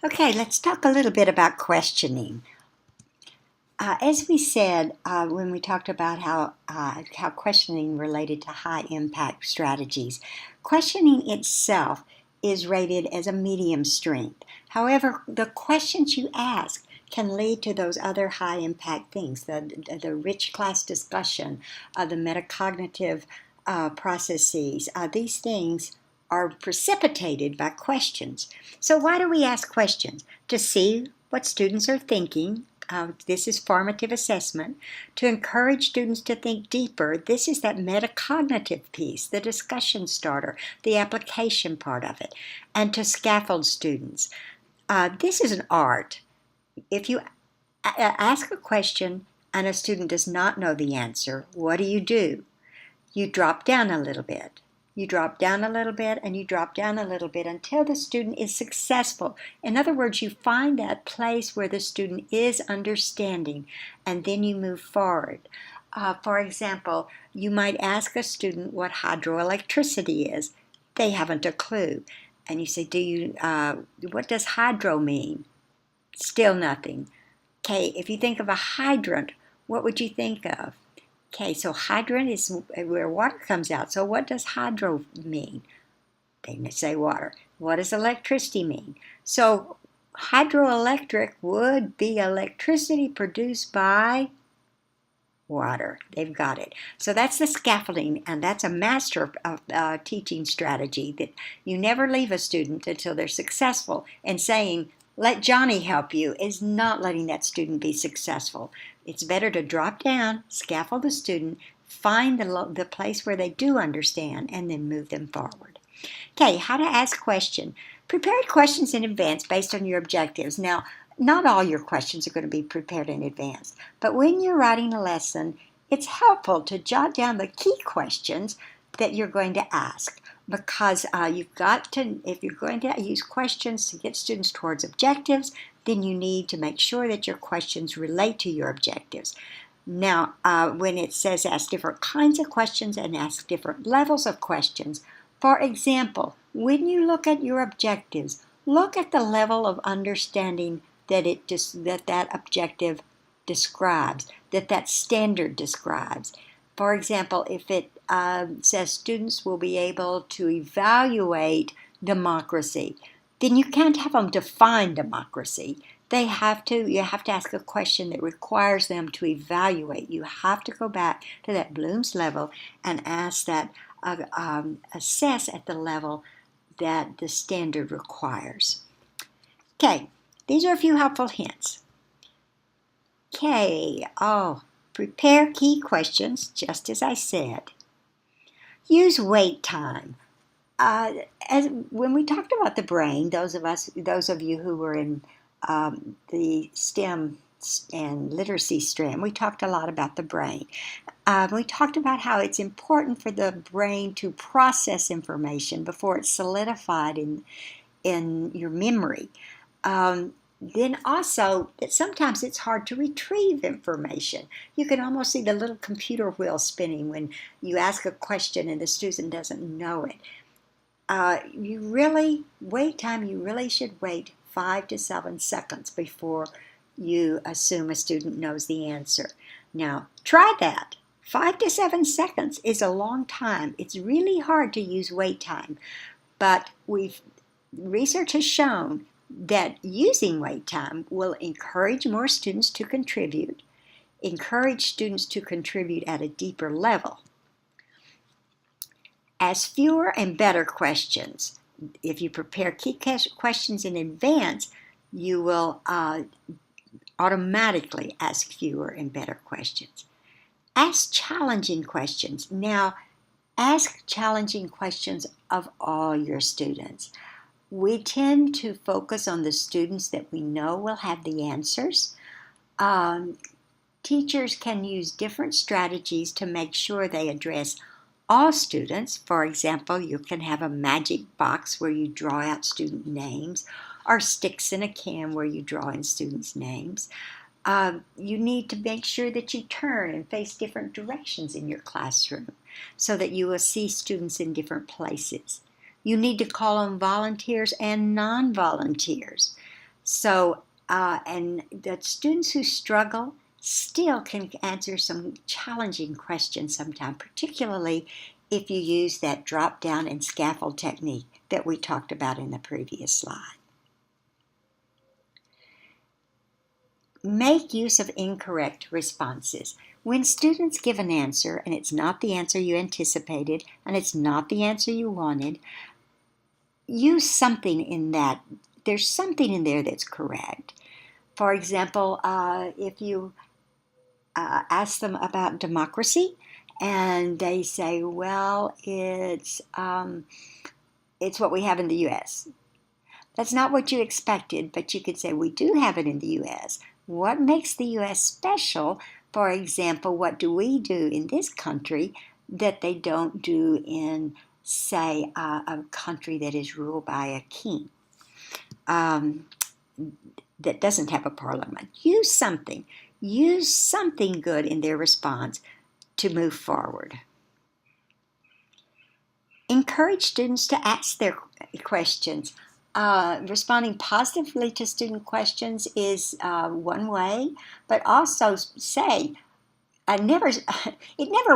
Okay, let's talk a little bit about questioning. As we said when we talked about how questioning related to high impact strategies, questioning itself is rated as a medium strength. However, the questions you ask can lead to those other high impact things, the rich class discussion, the metacognitive processes. These things are precipitated by questions. So why do we ask questions? To see what students are thinking. This is formative assessment. To encourage students to think deeper, this is that metacognitive piece, the discussion starter, the application part of it. And to scaffold students. This is an art. If you ask a question and a student does not know the answer, what do? You drop down a little bit. You drop down a little bit and you drop down a little bit until the student is successful. In other words, you find that place where the student is understanding and then you move forward. For example, you might ask a student what hydroelectricity is. They haven't a clue. And you say, what does hydro mean? Still nothing. Okay, if you think of a hydrant, what would you think of? Okay, so hydrant is where water comes out. So what does hydro mean? They say water. What does electricity mean? So hydroelectric would be electricity produced by water. They've got it. So that's the scaffolding, and that's a master of teaching strategy that you never leave a student until they're successful. And saying, let Johnny help you is not letting that student be successful. It's better to drop down, scaffold the student, find the place where they do understand, and then move them forward. Okay, how to ask questions. Prepare questions in advance based on your objectives. Now, not all your questions are going to be prepared in advance, but when you're writing a lesson, it's helpful to jot down the key questions that you're going to ask, because if you're going to use questions to get students towards objectives, then you need to make sure that your questions relate to your objectives. Now, when it says ask different kinds of questions and ask different levels of questions, for example, when you look at your objectives, look at the level of understanding that objective describes, that standard describes. For example, if it says students will be able to evaluate democracy, then you can't have them define democracy. You have to ask a question that requires them to evaluate. You have to go back to that Bloom's level and ask that, assess at the level that the standard requires. Okay, these are a few helpful hints. Okay, prepare key questions, just as I said. Use wait time. When we talked about the brain, those of you who were in the STEM and literacy stream, we talked a lot about the brain. We talked about how it's important for the brain to process information before it's solidified in your memory. Then also, that sometimes it's hard to retrieve information. You can almost see the little computer wheel spinning when you ask a question and the student doesn't know it. You really should wait 5 to 7 seconds before you assume a student knows the answer. Now, try that. 5 to 7 seconds is a long time. It's really hard to use wait time, but research has shown that using wait time will encourage more students to contribute, at a deeper level. Ask fewer and better questions. If you prepare key questions in advance, you will automatically ask fewer and better questions. Ask challenging questions. Now, ask challenging questions of all your students. We tend to focus on the students that we know will have the answers. Teachers can use different strategies to make sure they address all students. For example, you can have a magic box where you draw out student names, or sticks in a can where you draw in students' names. You need to make sure that you turn and face different directions in your classroom so that you will see students in different places. You need to call on volunteers and non-volunteers. So, and the students who struggle still can answer some challenging questions sometimes, particularly if you use that drop down and scaffold technique that we talked about in the previous slide. Make use of incorrect responses. When students give an answer and it's not the answer you anticipated and it's not the answer you wanted, use something in that. There's something in there that's correct. For example, if you ask them about democracy and they say, well, it's what we have in the U.S. That's not what you expected, but you could say, we do have it in the U.S. What makes the U.S. special? For example, what do we do in this country that they don't do in, say, a country that is ruled by a king that doesn't have a parliament? Use something good in their response to move forward. Encourage students to ask their questions. Responding positively to student questions is one way, but also say, it never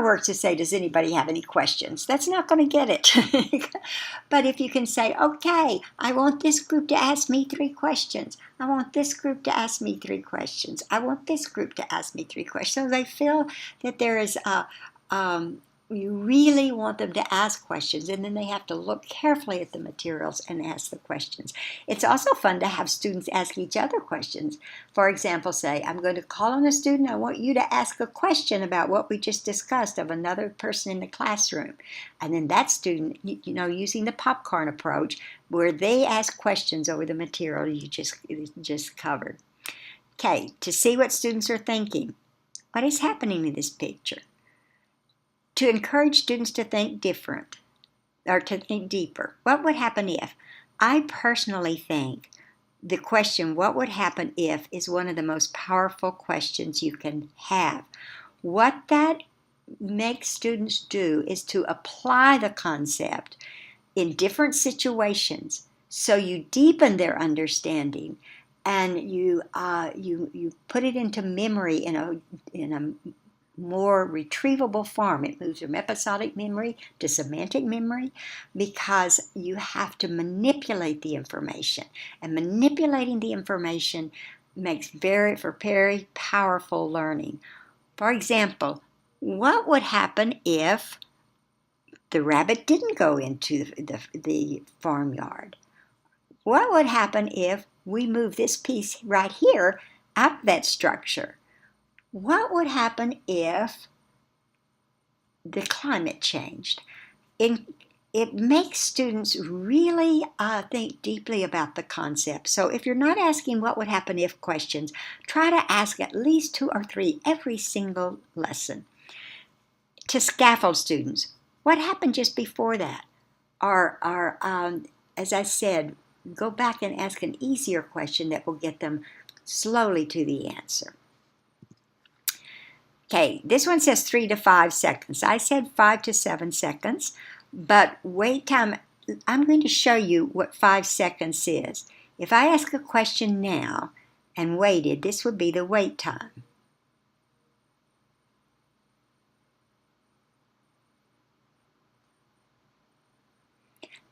works to say, does anybody have any questions? That's not going to get it. But if you can say, okay, I want this group to ask me 3 questions. I want this group to ask me 3 questions. I want this group to ask me 3 questions. So they feel that there is you really want them to ask questions, and then they have to look carefully at the materials and ask the questions. It's also fun to have students ask each other questions. For example, say, I'm going to call on a student. I want you to ask a question about what we just discussed of another person in the classroom. And then that student, using the popcorn approach, where they ask questions over the material you just covered. Okay, to see what students are thinking. What is happening in this picture? To encourage students to think different or to think deeper. What would happen if? I personally think the question, what would happen if, is one of the most powerful questions you can have. What that makes students do is to apply the concept in different situations so you deepen their understanding and you put it into memory in a more retrievable form. It moves from episodic memory to semantic memory because you have to manipulate the information. And manipulating the information makes for very powerful learning. For example, what would happen if the rabbit didn't go into the farmyard? What would happen if we move this piece right here out of that structure? What would happen if the climate changed? It makes students really think deeply about the concept. So if you're not asking what would happen if questions, try to ask at least 2 or 3 every single lesson. To scaffold students, what happened just before that? Or as I said, go back and ask an easier question that will get them slowly to the answer. Okay, this one says 3 to 5 seconds. I said 5 to 7 seconds, but wait time, I'm going to show you what 5 seconds is. If I ask a question now and waited, this would be the wait time.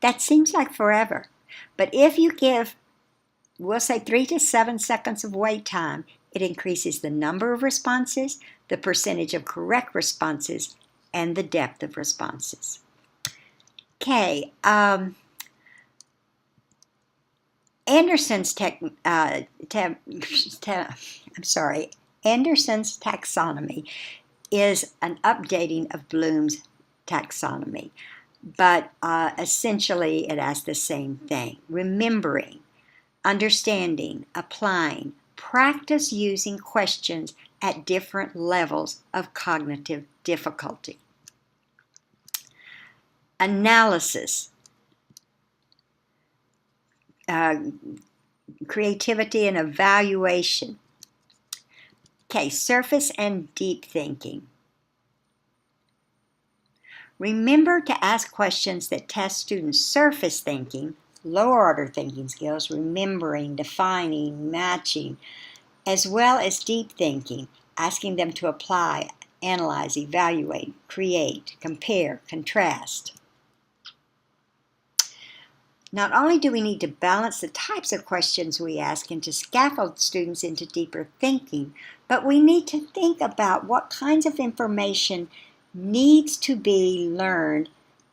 That seems like forever, but if you give, we'll say 3 to 7 seconds of wait time, it increases the number of responses, the percentage of correct responses, and the depth of responses. Okay, Anderson's taxonomy is an updating of Bloom's taxonomy, but essentially it has the same thing. Remembering, understanding, applying, practice using questions at different levels of cognitive difficulty. Analysis, creativity and evaluation. Okay, surface and deep thinking. Remember to ask questions that test students' surface thinking, lower order thinking skills, remembering, defining, matching, as well as deep thinking, asking them to apply, analyze, evaluate, create, compare, contrast. Not only do we need to balance the types of questions we ask and to scaffold students into deeper thinking, but we need to think about what kinds of information needs to be learned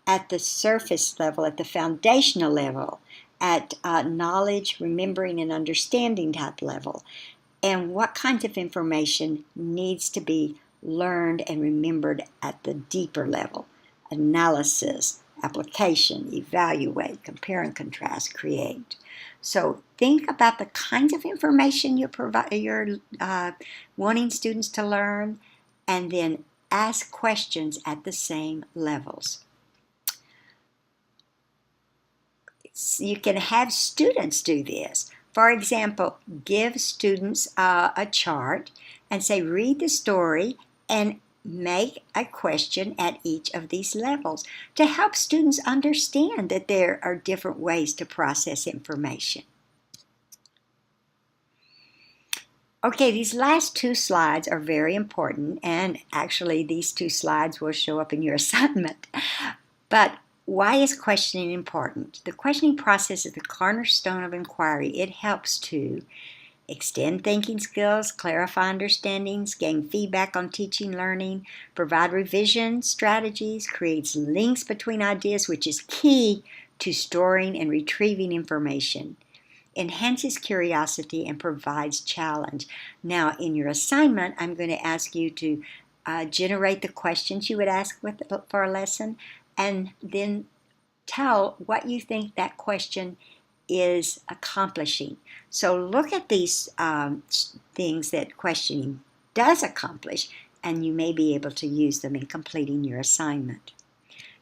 at the surface level, at the foundational level, at knowledge, remembering, and understanding type level, and what kinds of information needs to be learned and remembered at the deeper level, analysis, application, evaluate, compare and contrast, create. So think about the kinds of information you're wanting students to learn, and then ask questions at the same levels. You can have students do this. For example, give students a chart and say, read the story and make a question at each of these levels to help students understand that there are different ways to process information. Okay, these last two slides are very important, and actually these two slides will show up in your assignment. But why is questioning important? The questioning process is the cornerstone of inquiry. It helps to extend thinking skills, clarify understandings, gain feedback on teaching, learning, provide revision strategies, creates links between ideas, which is key to storing and retrieving information, enhances curiosity, and provides challenge. Now, in your assignment, I'm going to ask you to generate the questions you would ask for a lesson, and then tell what you think that question is accomplishing. So look at these things that questioning does accomplish, and you may be able to use them in completing your assignment.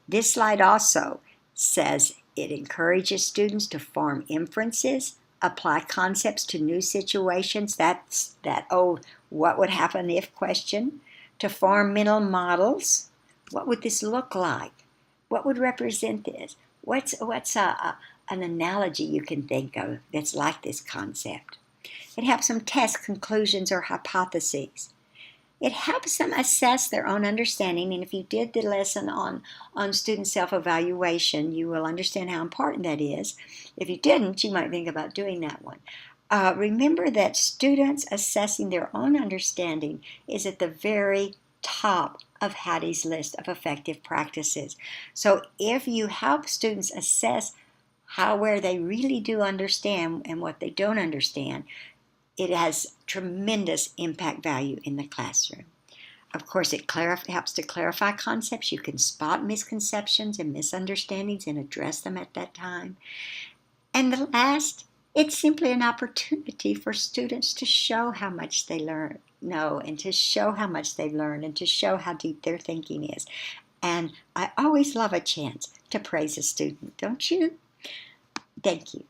This slide also says it encourages students to form inferences, apply concepts to new situations. That's that old what would happen if question. To form mental models. What would this look like? What would represent this? What's an analogy you can think of that's like this concept? It helps them test conclusions or hypotheses. It helps them assess their own understanding, and if you did the lesson on student self-evaluation, you will understand how important that is. If you didn't, you might think about doing that one. Remember that students assessing their own understanding is at the very top of Hattie's list of effective practices. So if you help students assess where they really do understand and what they don't understand, it has tremendous impact value in the classroom. Of course, it helps to clarify concepts. You can spot misconceptions and misunderstandings and address them at that time. And the last, it's simply an opportunity for students to show how much they know, and to show how much they've learned, and to show how deep their thinking is. And I always love a chance to praise a student, don't you? Thank you.